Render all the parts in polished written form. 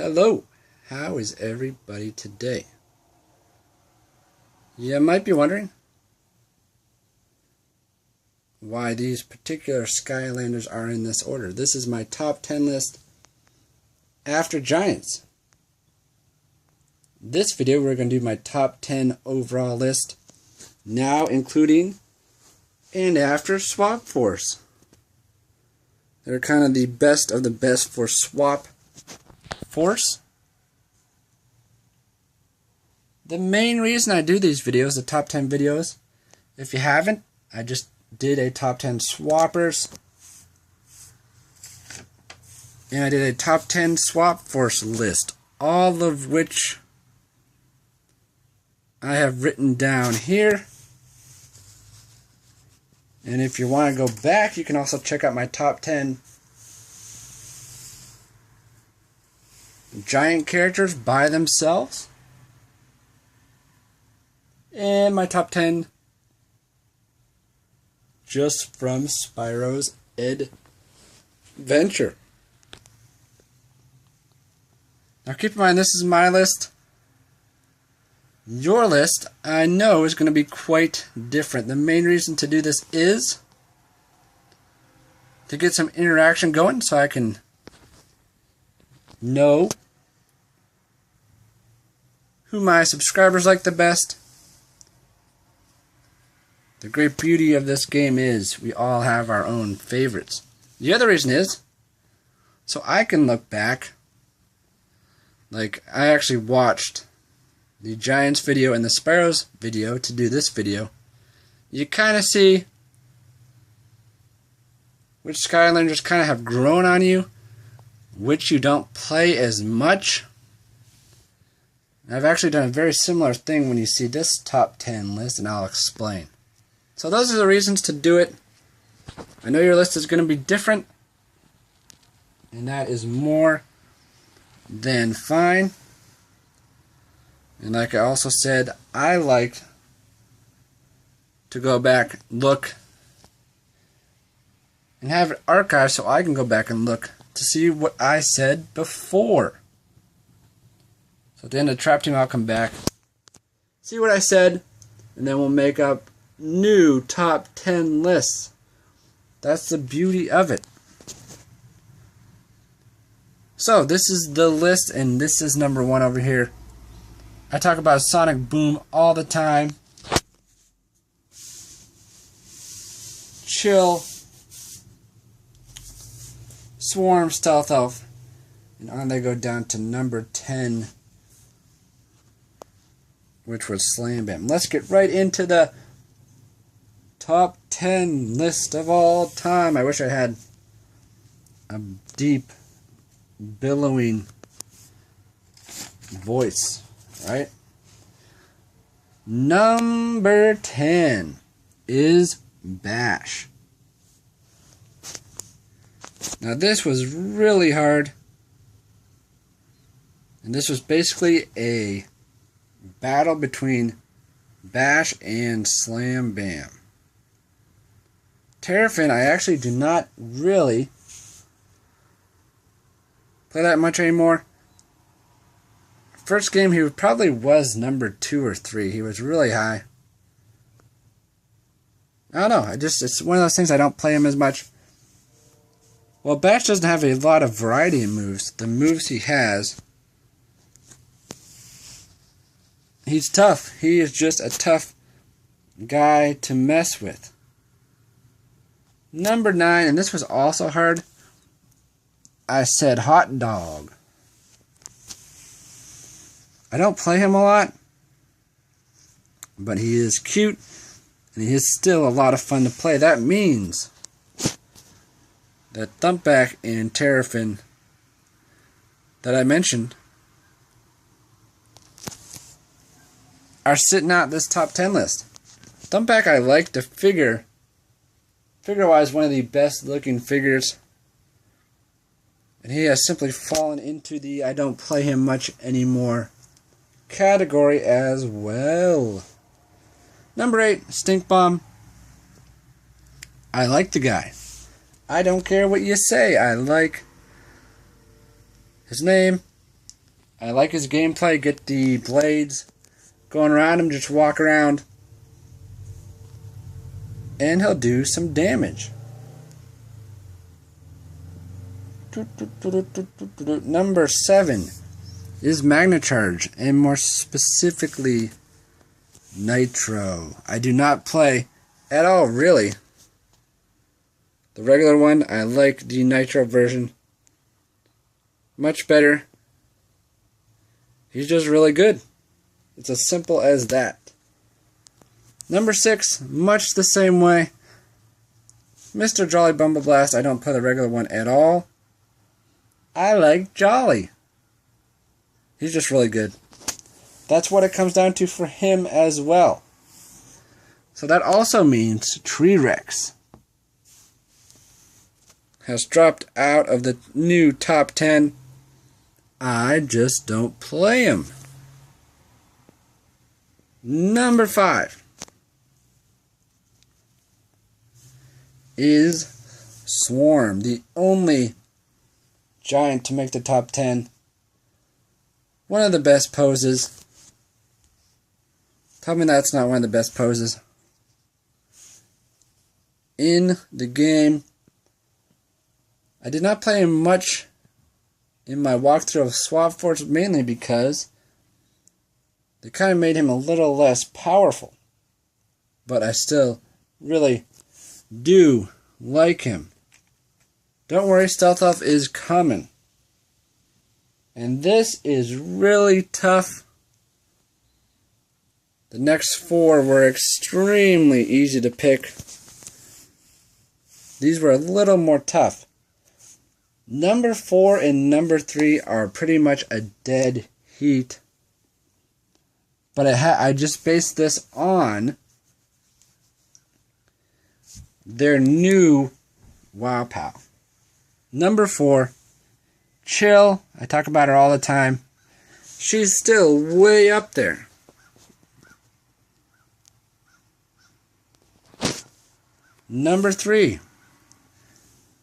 Hello, how is everybody today? You might be wondering why these particular Skylanders are in this order. This is my top 10 list after Giants. This video we're going to do my top 10 overall list, now including and after Swap Force. They're kind of the best of the best for Swap Force. The main reason I do these videos, the top 10 videos, if you haven't, I just did a top 10 swappers, and I did a top 10 Swap Force list, all of which I have written down here. And if you want to go back, you can also check out my top 10 Giant characters by themselves, and my top 10 just from Spyro's adventure. Now keep in mind, this is my list. Your list, I know, is going to be quite different. The main reason to do this is to get some interaction going so I can know who my subscribers like the best. The great beauty of this game is we all have our own favorites. The other reason is so I can look back. Like, I actually watched the Giants video and the Spyro's video to do this video. You kind of see which Skylanders kind of have grown on you, which you don't play as much. I've actually done a very similar thing when you see this top 10 list, and I'll explain. So those are the reasons to do it. I know your list is going to be different, and that is more than fine. And like I also said, I like to go back, look, and have it archived so I can go back and look to see what I said before. So at the end of the Trap Team, I'll come back, see what I said, and then we'll make up new top 10 lists. That's the beauty of it. So this is the list, and this is number 1 over here. I talk about Sonic Boom all the time. Chill, Swarm, Stealth Elf, and on they go down to number 10, which was Slam Bam. Let's get right into the top 10 list of all time. I wish I had a deep, billowing voice, right? Number 10 is Bash. Now this was really hard, and this was basically a battle between Bash and Slam Bam. Terrafin, I actually do not really play that much anymore. First game, he probably was number 2 or 3. He was really high. I don't know. It's one of those things, I don't play him as much. Well, Bash doesn't have a lot of variety in moves. The moves he has, he's tough. He is just a tough guy to mess with. Number 9, and this was also hard. I said Hot Dog. I don't play him a lot, but he is cute, and he is still a lot of fun to play. That means that Thumpback and Terrafin that I mentioned are sitting out this top 10 list. Thumpback, I like the figure-wise, one of the best looking figures, and he has simply fallen into the I don't play him much anymore category as well. Number 8, Stink Bomb. I like the guy. I don't care what you say. I like his name. I like his gameplay. Get the blades going around him, just walk around, and he'll do some damage. Number 7 is Magna Charge, and more specifically Nitro. I do not play at all, really. The regular one, I like the Nitro version much better. He's just really good. It's as simple as that. Number 6, much the same way. Mr. Jolly Bumbleblast, I don't play the regular one at all. I like Jolly. He's just really good. That's what it comes down to for him as well. So that also means T-Rex has dropped out of the new top 10. I just don't play him. Number 5 is Swarm, the only giant to make the top 10. One of the best poses. Tell me that's not one of the best poses in the game. I did not play him much in my walkthrough of Swap Force, mainly because they kind of made him a little less powerful. But I still really do like him. Don't worry, Stealth Elf is coming. And this is really tough. The next 4 were extremely easy to pick. These were a little more tough. Number 4 and number 3 are pretty much a dead heat. But I just based this on their new Wow Pal. Number 4, Chill. I talk about her all the time. She's still way up there. Number 3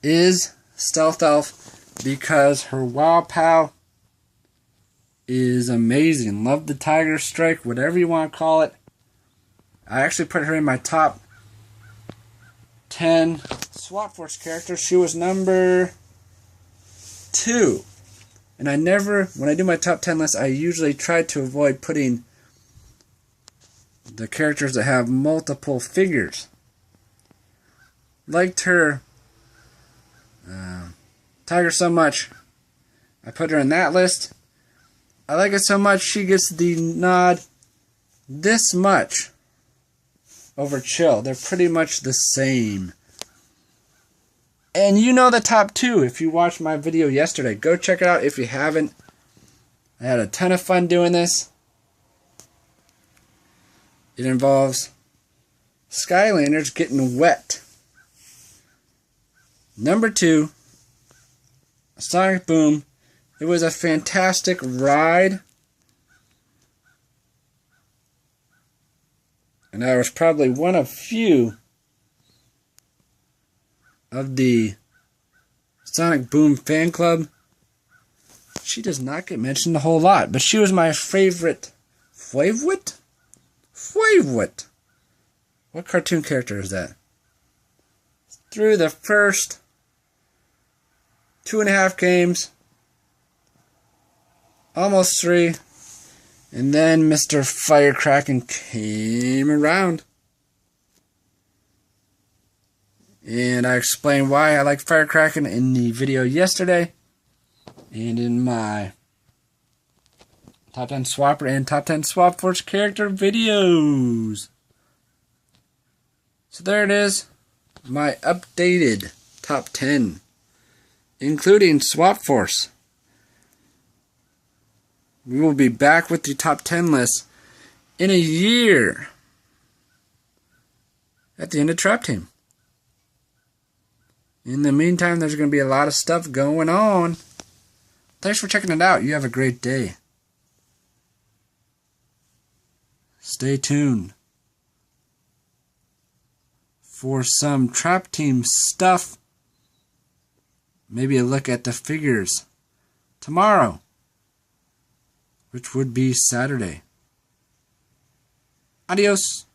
is Stealth Elf, because her Wow Pal is amazing. Love the Tiger Strike, whatever you want to call it. I actually put her in my top 10 Swap Force characters. She was number 2. And I never, when I do my top 10 list, I usually try to avoid putting the characters that have multiple figures. Liked her Tiger so much, I put her in that list. I like it so much, she gets the nod this much over Chill. They're pretty much the same. And you know the top 2 if you watched my video yesterday. Go check it out if you haven't. I had a ton of fun doing this. It involves Skylanders getting wet. Number 2, Sonic Boom. It was a fantastic ride. And I was probably one of few of the Sonic Boom fan club. She does not get mentioned a whole lot, but she was my favorite. Favorite? What cartoon character is that? Through the first 2.5 games, almost 3, and then Mr. Firecracken came around. And I explained why I like Firecracken in the video yesterday, and in my Top 10 Swapper and Top 10 Swap Force character videos. So there it is, my updated Top 10, including Swap Force. We will be back with the top 10 list in a year at the end of Trap Team. In the meantime, there's going to be a lot of stuff going on. Thanks for checking it out. You have a great day. Stay tuned for some Trap Team stuff. Maybe a look at the figures tomorrow. which would be Saturday. Adios.